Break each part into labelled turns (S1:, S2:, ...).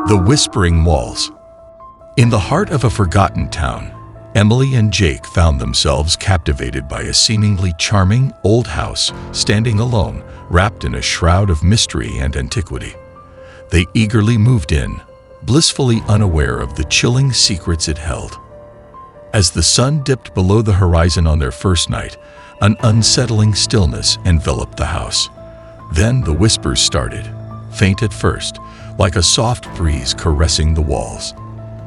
S1: The Whispering Walls. In the heart of a forgotten town, Emily and Jake found themselves captivated by a seemingly charming old house standing alone, wrapped in a shroud of mystery and antiquity. They eagerly moved in, blissfully unaware of the chilling secrets it held. As the sun dipped below the horizon on their first night, an unsettling stillness enveloped the house. Then the whispers started, faint at first, like a soft breeze caressing the walls.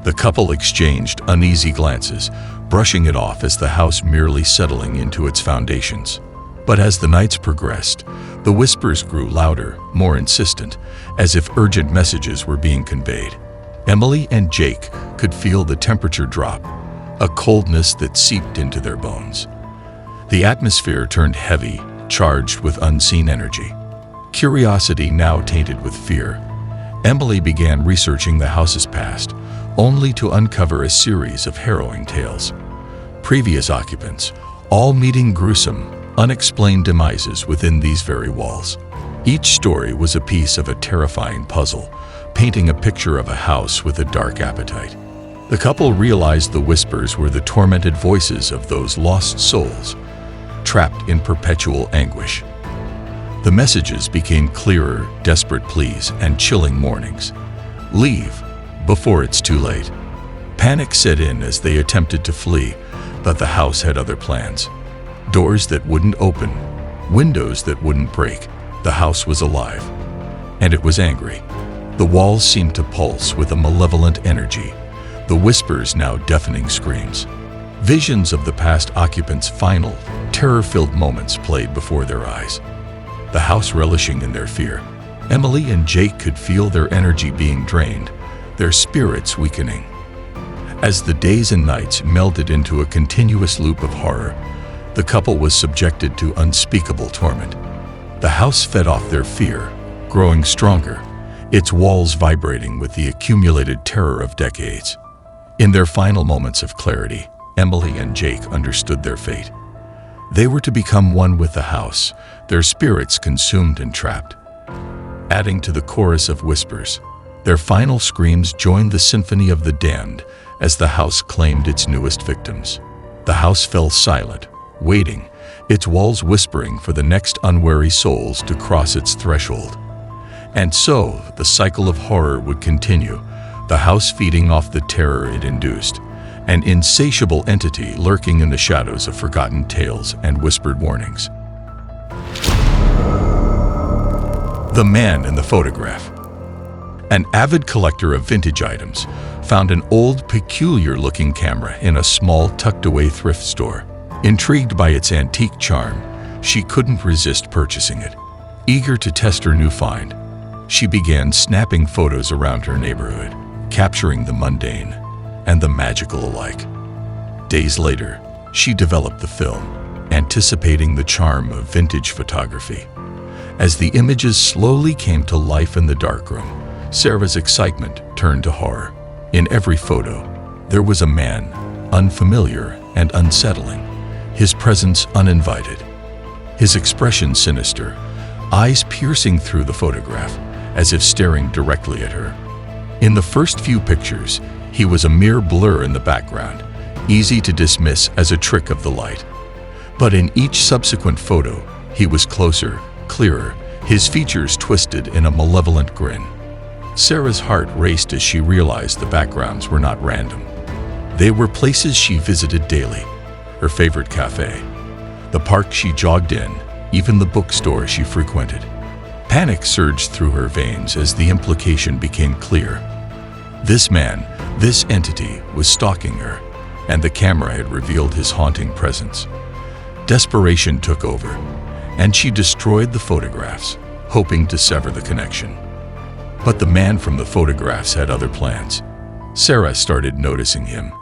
S1: The couple exchanged uneasy glances, brushing it off as the house merely settling into its foundations. But as the nights progressed, the whispers grew louder, more insistent, as if urgent messages were being conveyed. Emily and Jake could feel the temperature drop, a coldness that seeped into their bones. The atmosphere turned heavy, charged with unseen energy. Curiosity now tainted with fear, Emily began researching the house's past, only to uncover a series of harrowing tales. Previous occupants, all meeting gruesome, unexplained demises within these very walls. Each story was a piece of a terrifying puzzle, painting a picture of a house with a dark appetite. The couple realized the whispers were the tormented voices of those lost souls, trapped in perpetual anguish. The messages became clearer, desperate pleas and chilling warnings. Leave, before it's too late. Panic set in as they attempted to flee, but the house had other plans. Doors that wouldn't open, windows that wouldn't break. The house was alive, and it was angry. The walls seemed to pulse with a malevolent energy, the whispers now deafening screams. Visions of the past occupants' final, terror-filled moments played before their eyes. The house relishing in their fear. Emily and Jake could feel their energy being drained, their spirits weakening. As the days and nights melded into a continuous loop of horror, the couple was subjected to unspeakable torment. The house fed off their fear, growing stronger, its walls vibrating with the accumulated terror of decades. In their final moments of clarity, Emily and Jake understood their fate. They were to become one with the house, their spirits consumed and trapped. Adding to the chorus of whispers, their final screams joined the symphony of the damned as the house claimed its newest victims. The house fell silent, waiting, its walls whispering for the next unwary souls to cross its threshold. And so, the cycle of horror would continue, the house feeding off the terror it induced, an insatiable entity lurking in the shadows of forgotten tales and whispered warnings. The man in the photograph. An avid collector of vintage items found an old, peculiar-looking camera in a small, tucked-away thrift store. Intrigued by its antique charm, she couldn't resist purchasing it. Eager to test her new find, she began snapping photos around her neighborhood, capturing the mundane and the magical alike. Days later, she developed the film, anticipating the charm of vintage photography. As the images slowly came to life in the darkroom, Sarah's excitement turned to horror. In every photo, there was a man, unfamiliar and unsettling, his presence uninvited, his expression sinister, eyes piercing through the photograph, as if staring directly at her. In the first few pictures, he was a mere blur in the background, easy to dismiss as a trick of the light. But in each subsequent photo, he was closer, clearer, his features twisted in a malevolent grin. Sarah's heart raced as she realized the backgrounds were not random. They were places she visited daily, her favorite cafe, the park she jogged in, even the bookstore she frequented. Panic surged through her veins as the implication became clear. This man, this entity, was stalking her, and the camera had revealed his haunting presence. Desperation took over, and she destroyed the photographs, hoping to sever the connection. But the man from the photographs had other plans. Sarah started noticing him,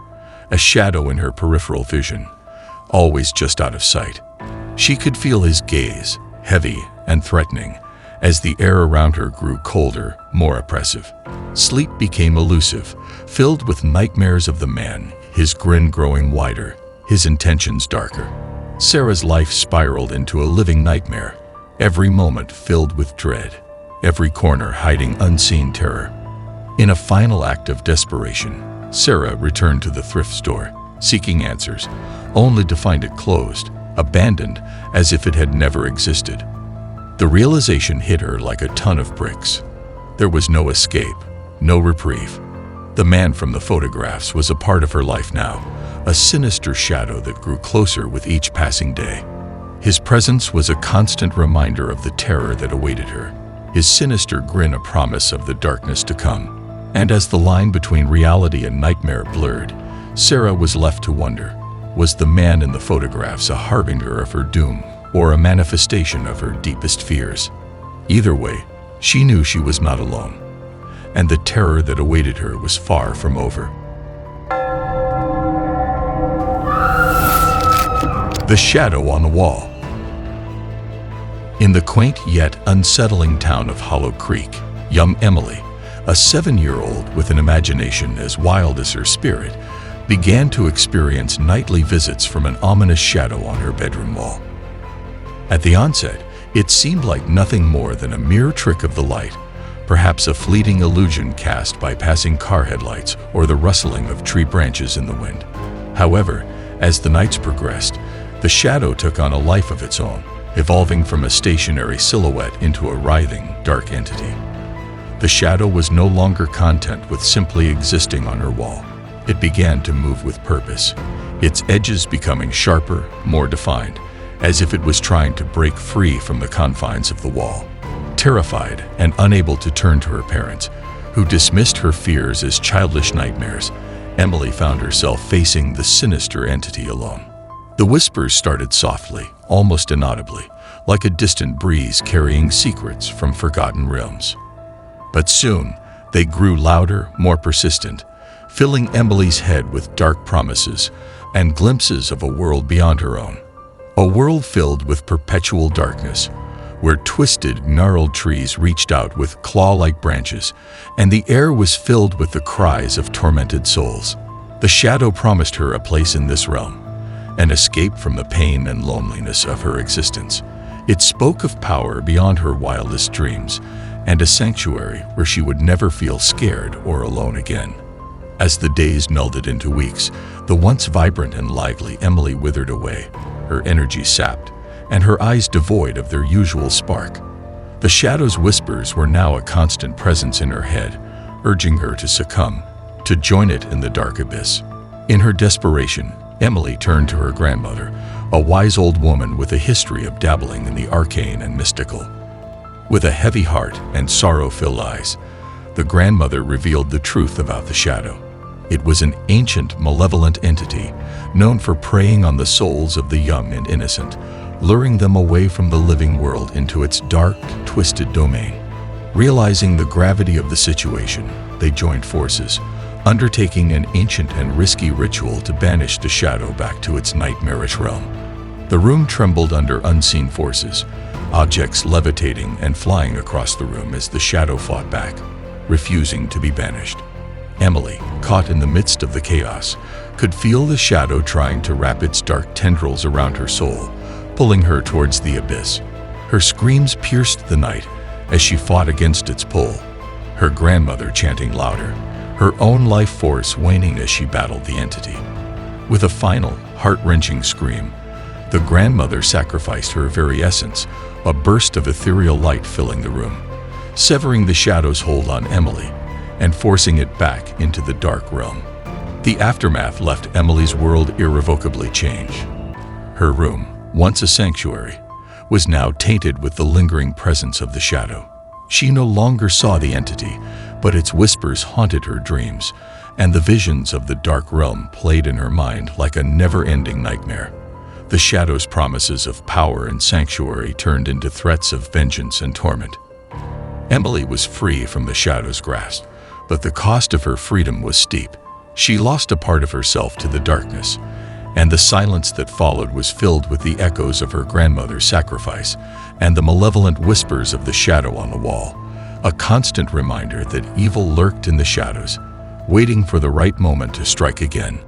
S1: a shadow in her peripheral vision, always just out of sight. She could feel his gaze, heavy and threatening, as the air around her grew colder, more oppressive. Sleep became elusive, filled with nightmares of the man, his grin growing wider, his intentions darker. Sarah's life spiraled into a living nightmare, every moment filled with dread, every corner hiding unseen terror. In a final act of desperation, Sarah returned to the thrift store, seeking answers, only to find it closed, abandoned, as if it had never existed. The realization hit her like a ton of bricks. There was no escape, no reprieve. The man from the photographs was a part of her life now, a sinister shadow that grew closer with each passing day. His presence was a constant reminder of the terror that awaited her, his sinister grin a promise of the darkness to come. And as the line between reality and nightmare blurred, Sarah was left to wonder, was the man in the photographs a harbinger of her doom or a manifestation of her deepest fears? Either way, she knew she was not alone, and the terror that awaited her was far from over. The shadow on the wall. In the quaint yet unsettling town of Hollow Creek, young Emily, a 7-year-old with an imagination as wild as her spirit, began to experience nightly visits from an ominous shadow on her bedroom wall. At the onset, it seemed like nothing more than a mere trick of the light, perhaps a fleeting illusion cast by passing car headlights or the rustling of tree branches in the wind. However, as the nights progressed, the shadow took on a life of its own, evolving from a stationary silhouette into a writhing, dark entity. The shadow was no longer content with simply existing on her wall. It began to move with purpose, its edges becoming sharper, more defined, as if it was trying to break free from the confines of the wall. Terrified and unable to turn to her parents, who dismissed her fears as childish nightmares, Emily found herself facing the sinister entity alone. The whispers started softly, almost inaudibly, like a distant breeze carrying secrets from forgotten realms. But soon, they grew louder, more persistent, filling Emily's head with dark promises and glimpses of a world beyond her own. A world filled with perpetual darkness, where twisted, gnarled trees reached out with claw-like branches, and the air was filled with the cries of tormented souls. The shadow promised her a place in this realm, an escape from the pain and loneliness of her existence. It spoke of power beyond her wildest dreams, and a sanctuary where she would never feel scared or alone again. As the days melded into weeks, the once vibrant and lively Emily withered away, her energy sapped, and her eyes devoid of their usual spark. The shadow's whispers were now a constant presence in her head, urging her to succumb, to join it in the dark abyss. In her desperation, Emily turned to her grandmother, a wise old woman with a history of dabbling in the arcane and mystical. With a heavy heart and sorrow-filled eyes, the grandmother revealed the truth about the shadow. It was an ancient, malevolent entity, known for preying on the souls of the young and innocent, luring them away from the living world into its dark, twisted domain. Realizing the gravity of the situation, they joined forces, undertaking an ancient and risky ritual to banish the shadow back to its nightmarish realm. The room trembled under unseen forces, objects levitating and flying across the room as the shadow fought back, refusing to be banished. Emily, caught in the midst of the chaos, could feel the shadow trying to wrap its dark tendrils around her soul, pulling her towards the abyss. Her screams pierced the night as she fought against its pull, her grandmother chanting louder, her own life force waning as she battled the entity. With a final, heart-wrenching scream, the grandmother sacrificed her very essence, a burst of ethereal light filling the room, severing the shadow's hold on Emily and forcing it back into the dark realm. The aftermath left Emily's world irrevocably changed. Her room, once a sanctuary, was now tainted with the lingering presence of the shadow. She no longer saw the entity, but its whispers haunted her dreams, and the visions of the dark realm played in her mind like a never-ending nightmare. The shadow's promises of power and sanctuary turned into threats of vengeance and torment. Emily was free from the shadow's grasp, but the cost of her freedom was steep. She lost a part of herself to the darkness, and the silence that followed was filled with the echoes of her grandmother's sacrifice and the malevolent whispers of the shadow on the wall, a constant reminder that evil lurked in the shadows, waiting for the right moment to strike again.